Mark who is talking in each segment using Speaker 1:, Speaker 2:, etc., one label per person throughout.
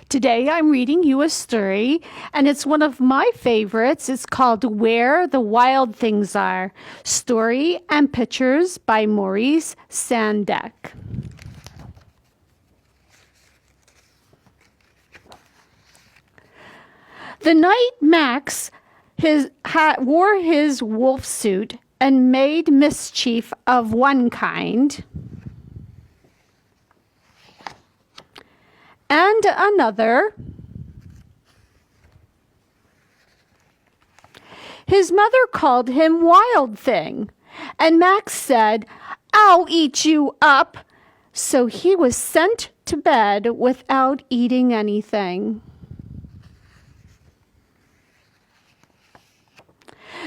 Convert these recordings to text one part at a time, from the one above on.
Speaker 1: Today I'm reading you a story, and it's one of my favorites. It's called Where the Wild Things Are, Story and Pictures by Maurice Sendak. The night Max wore his wolf suit and made mischief of one kind and another, his mother called him Wild Thing, and Max said, "I'll eat you up." So he was sent to bed without eating anything.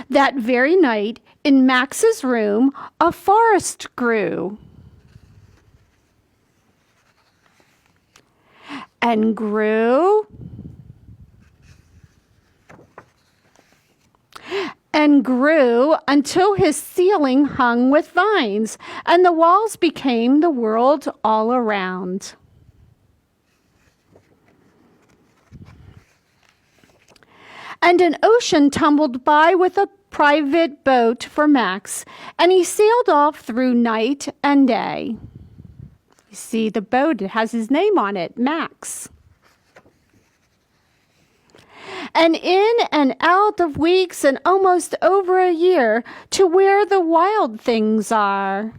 Speaker 1: That very night, in Max's room, a forest grew and grew and grew until his ceiling hung with vines, and the walls became the world all around. And an ocean tumbled by with a private boat for Max, and he sailed off through night and day. You see, the boat, it has his name on it, Max. And in and out of weeks and almost over a year to where the wild things are.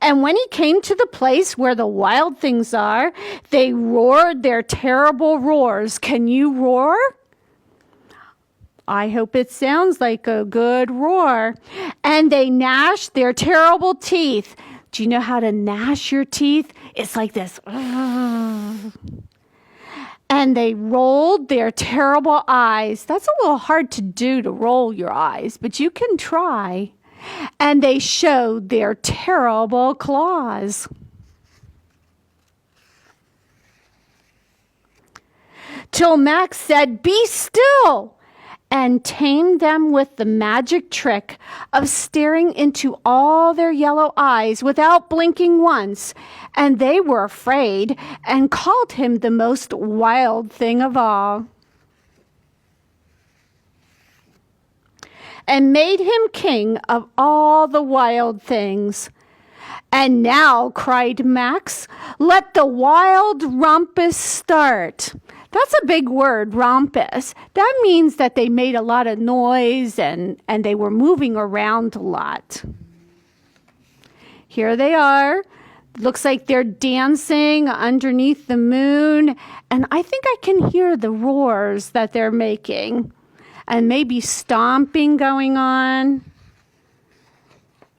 Speaker 1: And when he came to the place where the wild things are, they roared their terrible roars. Can you roar? I hope it sounds like a good roar. And they gnashed their terrible teeth. Do you know how to gnash your teeth? It's like this. And they rolled their terrible eyes. That's a little hard to do, to roll your eyes, but you can try. And they showed their terrible claws. Till Max said, "Be still," and tamed them with the magic trick of staring into all their yellow eyes without blinking once. And they were afraid and called him the most wild thing of all, and made him king of all the wild things. "And now," cried Max, "let the wild rumpus start." That's a big word, rumpus. That means that they made a lot of noise and they were moving around a lot. Here they are. Looks like they're dancing underneath the moon. And I think I can hear the roars that they're making. And maybe stomping going on.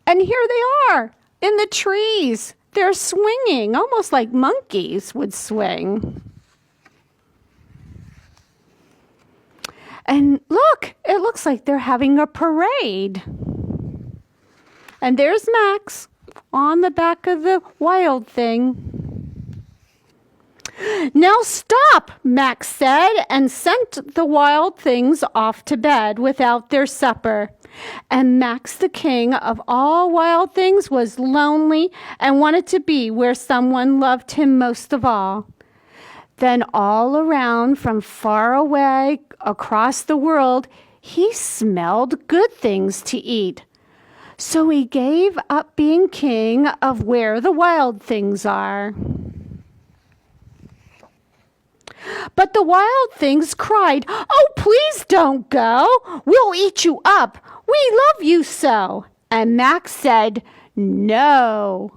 Speaker 1: And here they are in the trees. They're swinging, almost like monkeys would swing. And look, it looks like they're having a parade. And there's Max on the back of the wild thing. "Now stop," Max said, and sent the wild things off to bed without their supper. And Max, the king of all wild things, was lonely and wanted to be where someone loved him most of all. Then all around, from far away across the world, he smelled good things to eat. So he gave up being king of where the wild things are. But the wild things cried, "Oh, please don't go. We'll eat you up. We love you so." And Max said, "No."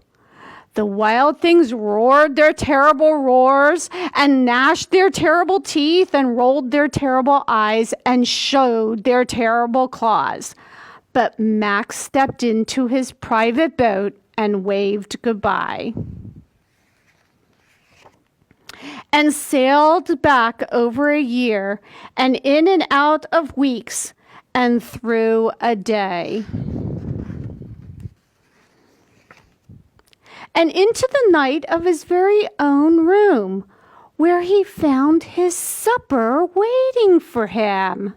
Speaker 1: The wild things roared their terrible roars and gnashed their terrible teeth and rolled their terrible eyes and showed their terrible claws. But Max stepped into his private boat and waved goodbye. And sailed back over a year, and in and out of weeks, and through a day. And into the night of his very own room, where he found his supper waiting for him.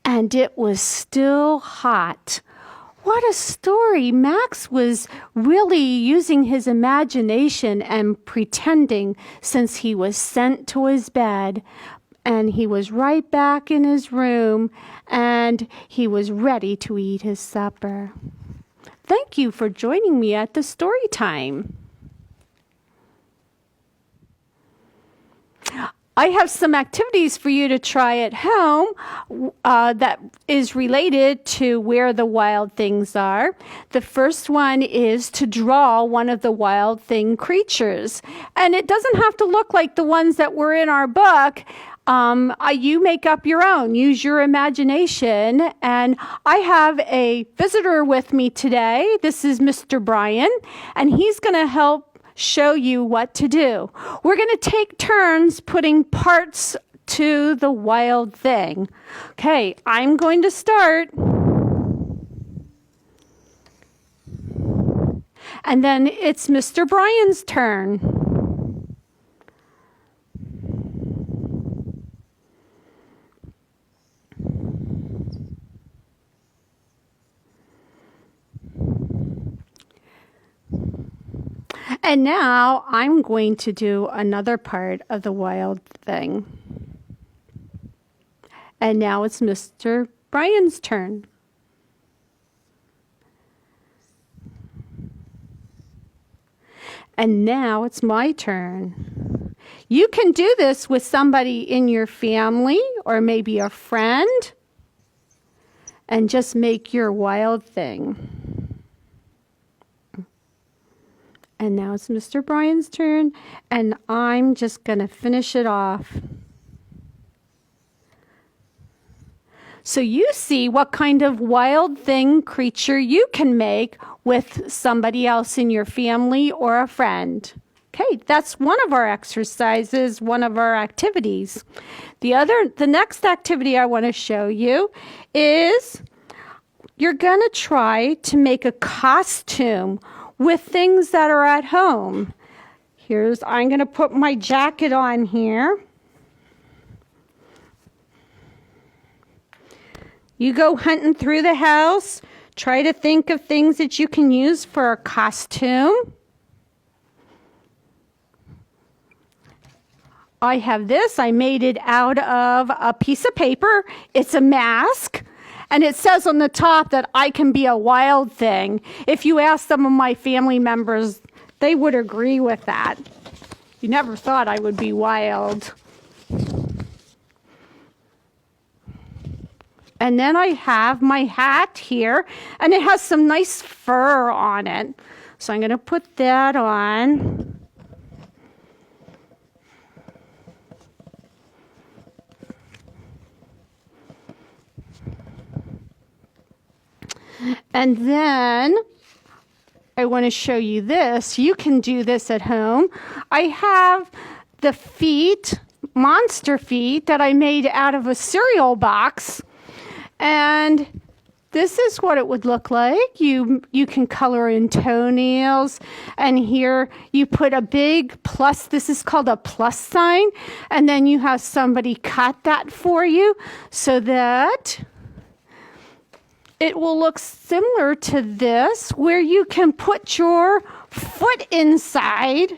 Speaker 1: And it was still hot, What a story. Max was really using his imagination and pretending since he was sent to his bed. And he was right back in his room, and he was ready to eat his supper. Thank you for joining me at the story time. I have some activities for you to try at home that is related to where the wild things are. The first one is to draw one of the wild thing creatures. And it doesn't have to look like the ones that were in our book. You make up your own. Use your imagination. And I have a visitor with me today. This is Mr. Brian, and he's going to help show you what to do. We're going to take turns putting parts to the wild thing. Okay, I'm going to start. And then it's Mr. Brian's turn. And now I'm going to do another part of the wild thing. And now it's Mr. Brian's turn. And now it's my turn. You can do this with somebody in your family or maybe a friend and just make your wild thing. And now it's Mr. Brian's turn, and I'm just going to finish it off. So you see what kind of wild thing creature you can make with somebody else in your family or a friend. Okay, that's one of our exercises, one of our activities. The next activity I want to show you is you're going to try to make a costume with things that are at home. I'm going to put my jacket on here. You go hunting through the house. Try to think of things that you can use for a costume. I have this. I made it out of a piece of paper. It's a mask. And it says on the top that I can be a wild thing. If you ask some of my family members, they would agree with that. You never thought I would be wild. And then I have my hat here, and it has some nice fur on it. So I'm going to put that on. And then I want to show you this. You can do this at home. I have the feet, monster feet, that I made out of a cereal box. And this is what it would look like. You can color in toenails. And here you put a big plus. This is called a plus sign. And then you have somebody cut that for you so that it will look similar to this, where you can put your foot inside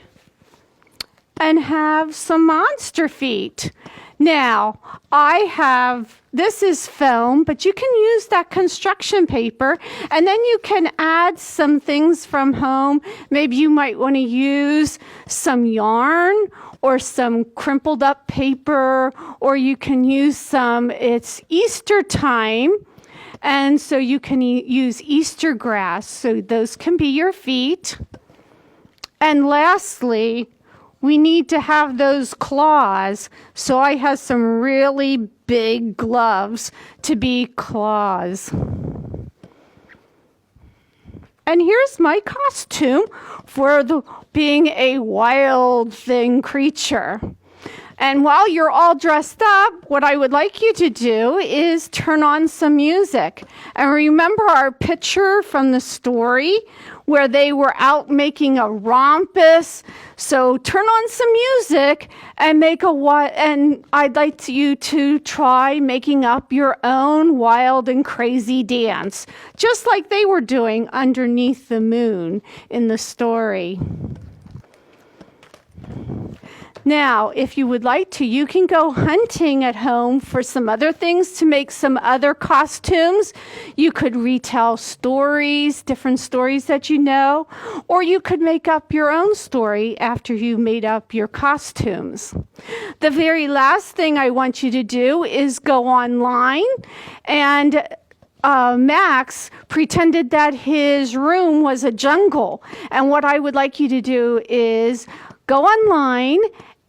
Speaker 1: and have some monster feet. Now, this is foam, but you can use that construction paper, and then you can add some things from home. Maybe you might want to use some yarn or some crumpled up paper, or you can use it's Easter time. And so you can use Easter grass. So those can be your feet. And lastly, we need to have those claws. So I have some really big gloves to be claws. And here's my costume for being a wild thing creature. And while you're all dressed up, what I would like you to do is turn on some music. And remember our picture from the story where they were out making a rompus. So turn on some music and and I'd like you to try making up your own wild and crazy dance, just like they were doing underneath the moon in the story. Now, if you would like to, you can go hunting at home for some other things to make some other costumes. You could retell stories, different stories that you know, or you could make up your own story after you made up your costumes. The very last thing I want you to do is go online, and Max pretended that his room was a jungle. And what I would like you to do is go online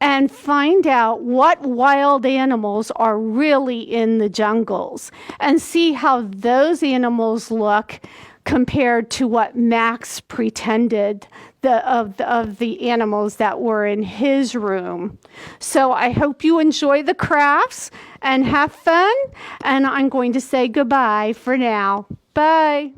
Speaker 1: and find out what wild animals are really in the jungles and see how those animals look compared to what Max pretended of the animals that were in his room. So I hope you enjoy the crafts and have fun, and I'm going to say goodbye for now. Bye.